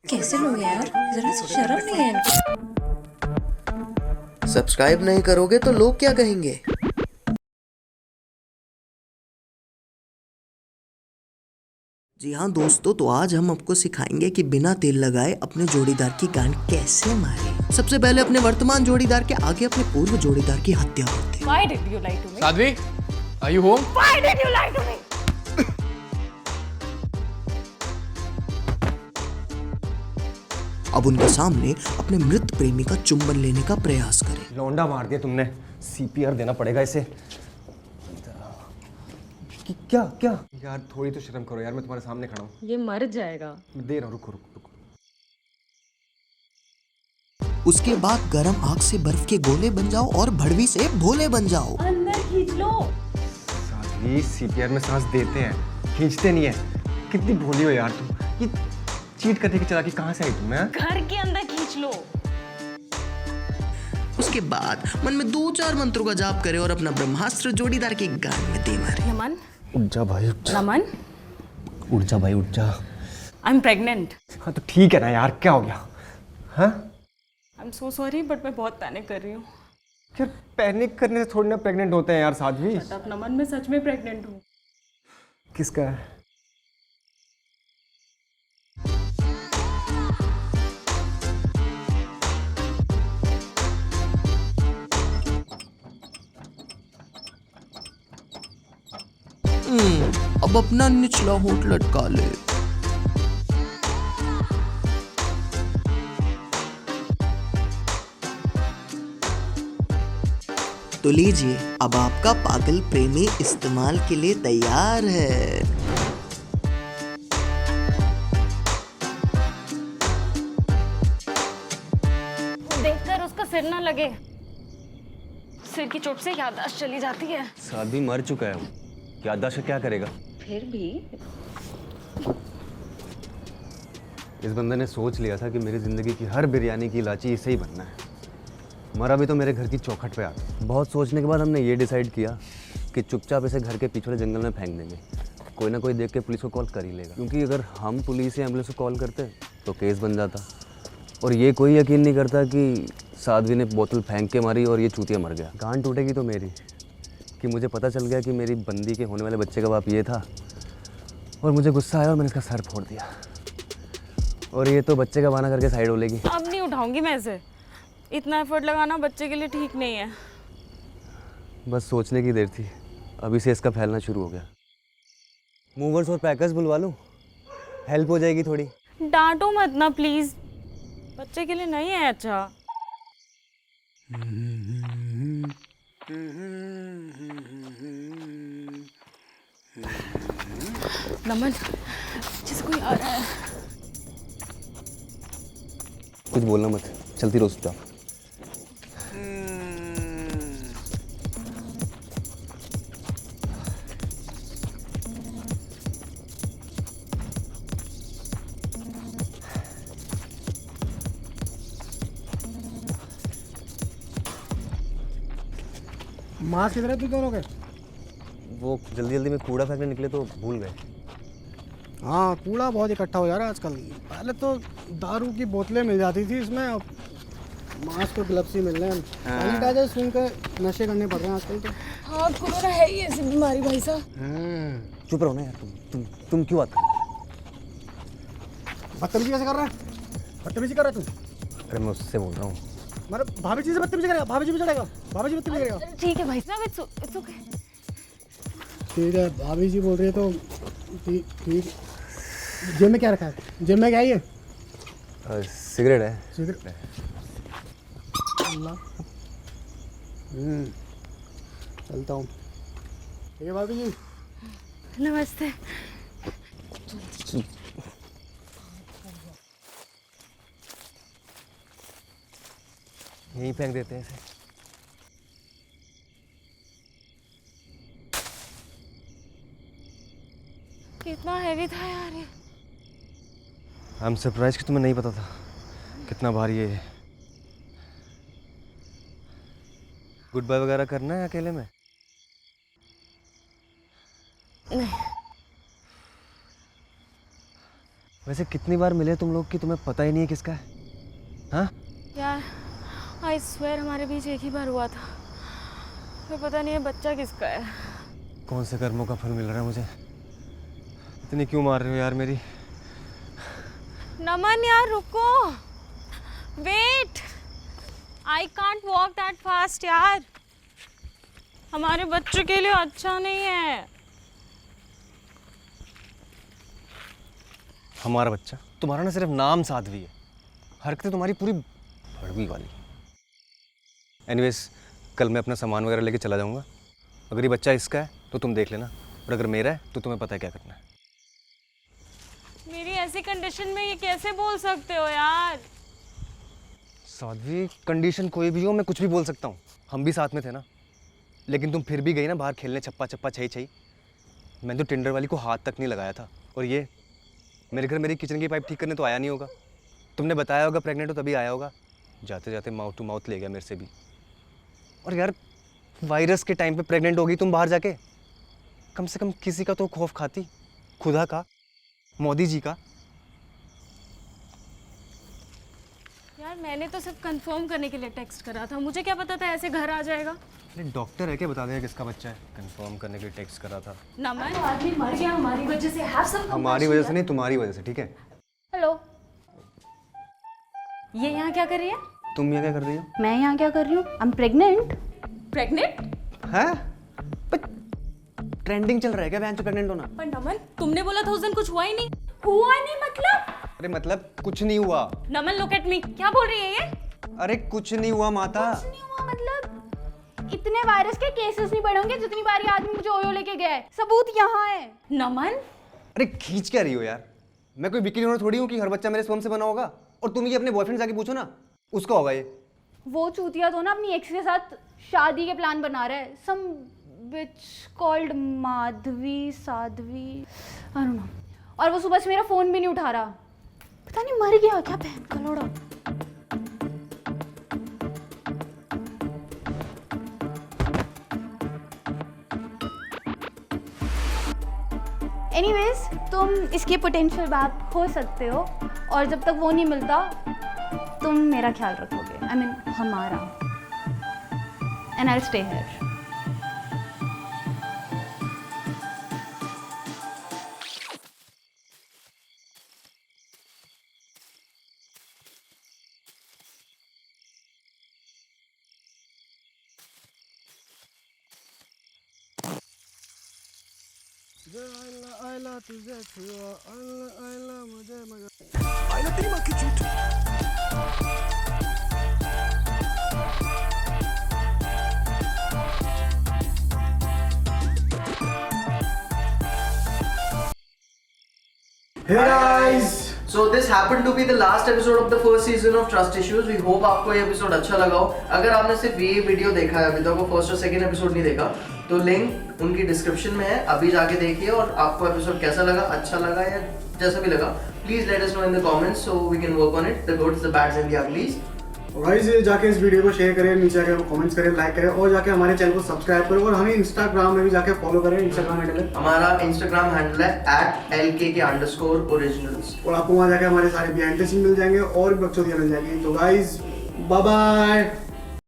कैसे लोग हैं यार, जरा सी शर्म नहीं है इनको। सब्सक्राइब नहीं करोगे तो लोग क्या कहेंगे। जी हाँ दोस्तों, तो आज हम आपको सिखाएंगे कि बिना तेल लगाए अपने जोड़ीदार की गांड कैसे मारे। सबसे पहले अपने वर्तमान जोड़ीदार के आगे अपने पूर्व जोड़ीदार की हत्या करते हैं। Why did you lie to me? Sadhvi, are you home? Why did you lie to me? अब उनके सामने अपने मृत प्रेमी का चुंबन लेने का प्रयास करें। लौंडा मार दिया तुमने, सीपीआर देना पड़ेगा इसे। क्या क्या यार, थोड़ी तो शर्म करो यार, मैं तुम्हारे सामने खड़ा हूँ। ये मर जाएगा। मैं दे रहा हूँ, रुको रुको रुको। उसके बाद गर्म आग से बर्फ के गोले बन जाओ और भड़वी से भोले बन जाओ। अंदर खींच लो। साथी, सीपीआर में सांस देते हैं, खींचते नहीं है। कितनी भोली हो यार तुम। ये चीट करने की चालाकी कहाँ से आई तुम्हें? घर के अंदर खींच लो। उसके बाद मन में 2-4 मंत्रों का जाप करे और अपना ब्रह्मास्त्र जोड़ीदार की गांड में दे मारे। नमन, उठ जा भाई, उठ जा। नमन, उठ जा भाई, उठ जा। I'm pregnant. हाँ तो ठीक है ना यार, क्या हो गया? हाँ I'm so sorry, but मैं बहुत पैनिक कर रही हूँ। यार, पैनिक करने से थोड़ी ना प्रेग्नेंट होते हैं यार साध्वी। अब नमन, मैं सच में प्रेग्नेंट हूँ। किसका है? अब अपना निचला होंठ लटका ले। तो लीजिए, अब आपका पागल प्रेमी इस्तेमाल के लिए तैयार है। देखकर उसका सिर ना लगे। सिर की चोट से याददाश्त चली जाती है। साध्वी मर चुका है वो, याददाश्त क्या करेगा? फिर भी इस बंदे ने सोच लिया था कि मेरी जिंदगी की हर बिरयानी की इलायची इसे ही बनना है। मरा भी तो मेरे घर की चौखट पे आके। बहुत सोचने के बाद हमने ये डिसाइड किया कि चुपचाप इसे घर के पीछे वाले जंगल में फेंक देंगे। कोई ना कोई देख के पुलिस को कॉल कर ही लेगा, क्योंकि अगर हम पुलिस या एम्बुलेंस को कॉल करते तो केस बन जाता। और ये कोई यकीन नहीं करता कि साध्वी ने बोतल फेंक के मारी और ये चूतिया मर गया। गांड टूटेगी तो मेरी, कि मुझे पता चल गया कि मेरी बंदी के होने वाले बच्चे का बाप ये था, और मुझे गुस्सा आया और मैंने इसका सर फोड़ दिया। और ये तो बच्चे का बहाना करके साइड हो लेगी। अब नहीं उठाऊंगी मैं इसे। इतना एफर्ट लगाना बच्चे के लिए ठीक नहीं है। बस सोचने की देर थी, अभी से इसका फैलना शुरू हो गया। मूवर्स और पैकर्स बुलवा लूं, हेल्प हो जाएगी थोड़ी। डांटो मत ना प्लीज, बच्चे के लिए नहीं है अच्छा। नमन, जिस कोई आ रहा है। कुछ बोलना मत, चलती रहो चुपचाप। मास्क किधर है तू दोनों के? वो जल्दी जल्दी में कूड़ा फेंकने निकले तो भूल गए। हाँ, कूड़ा बहुत इकट्ठा हो जा रहा है आजकल। पहले तो दारू की बोतलें मिल जाती थी इसमें, अब मास्क और ग्लव्स ही मिल रहे हैं। सैनिटाइजर सुन के नशे करने पड़ रहे हैं आजकल तो। हाँ, कोरोना है ही ऐसी बीमारी भाई साहब। चुप रहो ना यार, तुम क्यों बात कर रहे बदतमीजी कैसे कर रहा है? बदतमीजी कर रहा है तू? हो? अरे मैं उससे बोल रहा हूँ। मतलब भाभी जी से बदतमीजी करेगा? भाभी जी भी चढ़ेगा? भाभी जी बदतमीजी करेगा? ठीक है भाई साहब, इट्स ओके। ठीक है, भाभी जी बोल रही है तो ठीक। जेब में क्या रखा है? जेब में क्या है ये? सिगरेट है। सिगरेट। अल्लाह। चलता हूँ। ठीक है भाभी जी। नमस्ते। यहीं फेंक देते हैं इसे। कितना हैवी था यार ये। आई एम सरप्राइज कि तुम्हें नहीं पता था कितना भारी है ये। गुड बाय वगैरह करना है अकेले में? नहीं। वैसे कितनी बार मिले तुम लोग कि तुम्हें पता ही नहीं है किसका है? हाँ? यार आई स्वेयर हमारे बीच एक ही बार हुआ था, फिर पता नहीं है बच्चा किसका है। कौन से कर्मों का फल मिल रहा है मुझे? इतनी क्यों मार रहे हो यार मेरी? नमन यार रुको, wait, I can't walk that fast यार, हमारे बच्चे के लिए अच्छा नहीं है। हमारा बच्चा? तुम्हारा ना सिर्फ नाम साध्वी है, हरकतें तुम्हारी पूरी भड़वी वाली। एनीवेज, कल मैं अपना सामान वगैरह लेके चला जाऊंगा। अगर ये बच्चा इसका है तो तुम देख लेना, और अगर मेरा है तो तुम्हें पता है क्या करना है। मेरी ऐसी कंडीशन में ये कैसे बोल सकते हो यार? साध्वी, कंडीशन कोई भी हो, मैं कुछ भी बोल सकता हूँ। हम भी साथ में थे ना, लेकिन तुम फिर भी गई ना बाहर खेलने छप्पा छप्पा छई छई। मैंने तो टिंडर वाली को हाथ तक नहीं लगाया था, और ये मेरे घर मेरी किचन की पाइप ठीक करने तो आया नहीं होगा। तुमने बताया होगा प्रेग्नेंट हो तभी आया होगा। जाते जाते माउथ टू माउथ ले गया मेरे से भी। और यार, वायरस के टाइम पे प्रेग्नेंट हो गई तुम बाहर जाके, कम से कम किसी का तो खौफ खाती, खुदा का, मोदी जी का। यार मैंने तो सिर्फ कंफर्म करने के लिए टेक्स्ट करा था, मुझे क्या पता था ऐसे घर आ जाएगा। अरे डॉक्टर है क्या बता देगा किसका बच्चा है? कंफर्म करने के लिए टेक्स्ट करा था। नमन आदमी मर गया हमारी वजह से, हैव सम हमारी वजह से नहीं, तुम्हारी वजह से, ठीक है? हेलो, ये यहाँ क्या कर रही है? तुम ये क्या कर रही हो? मैं यहाँ क्या कर रही हूँ? I am pregnant. प्रेग्नेंट? है? ट्रेंडिंग चल रहा है क्या बहन प्रेग्नेंट होना? पर नमन तुमने बोला था उस दिन कुछ हुआ ही नहीं। हुआ नहीं मतलब? अरे मतलब कुछ नहीं हुआ। नमन लुक एट मी, क्या बोल रही है ये? अरे कुछ नहीं हुआ माता। कुछ नहीं हुआ मतलब? इतने वायरस के केसेस नहीं बढ़े होंगे जितनी बार ये आदमी मुझे ओयो लेके गया है, सबूत यहाँ है। नमन अरे खींच क्या रही हो यार? मैं कोई विकी लियोना थोड़ी हूँ कि हर बच्चा मेरे स्पर्म से बना होगा। और तुम ये अपने बॉयफ्रेंड जाके पूछो ना, उसका होगा ये। वो चूतिया तो ना अपनी एक्स के साथ शादी के प्लान बना रहा है, some bitch called Madhavi Sadhvi, I don't know. और वो सुबह से मेरा फोन भी नहीं उठा रहा, पता नहीं मर गया क्या बहन का लोड़ा। एनीवेज, तुम इसके पोटेंशियल बाप हो सकते हो, और जब तक वो नहीं मिलता तुम मेरा ख्याल रखोगे, आई मीन हमारा, and I will stay here. आयला तुझे छुआ, आयला मुझे मगर आयला तेरी माँ की चूत। Hey guys! So this happened to be the last episode of the first season of Trust Issues. We hope आपको ये एपिसोड अच्छा लगा हो। अगर आपने सिर्फ ये वीडियो देखा है, अभी तक वो फर्स्ट और सेकंड एपिसोड नहीं देखा, तो लिंक उनकी डिस्क्रिप्शन में है, अभी जाके देखिए। और आपको एपिसोड कैसा लगा, अच्छा लगा या जैसा भी लगा, please let us know in the comments so we can work on it, the goods, the bads and the uglies. Guys, जाके इस वीडियो को शेयर करें, नीचे आके कमेंट्स करें, लाइक करें, और जाके हमारे चैनल को सब्सक्राइब करें, और हमें इंस्टाग्राम में भी जाके फॉलो करें। इंस्टाग्राम हैंडल है हमारा, इंस्टाग्राम हैंडल है @LKK_originals, और आपको वहाँ जाके हमारे सारे बिहाइंड द सीन मिल जाएंगे और भी बकचोदियाँ मिल जाएंगी। तो गाइस, बाय बाय।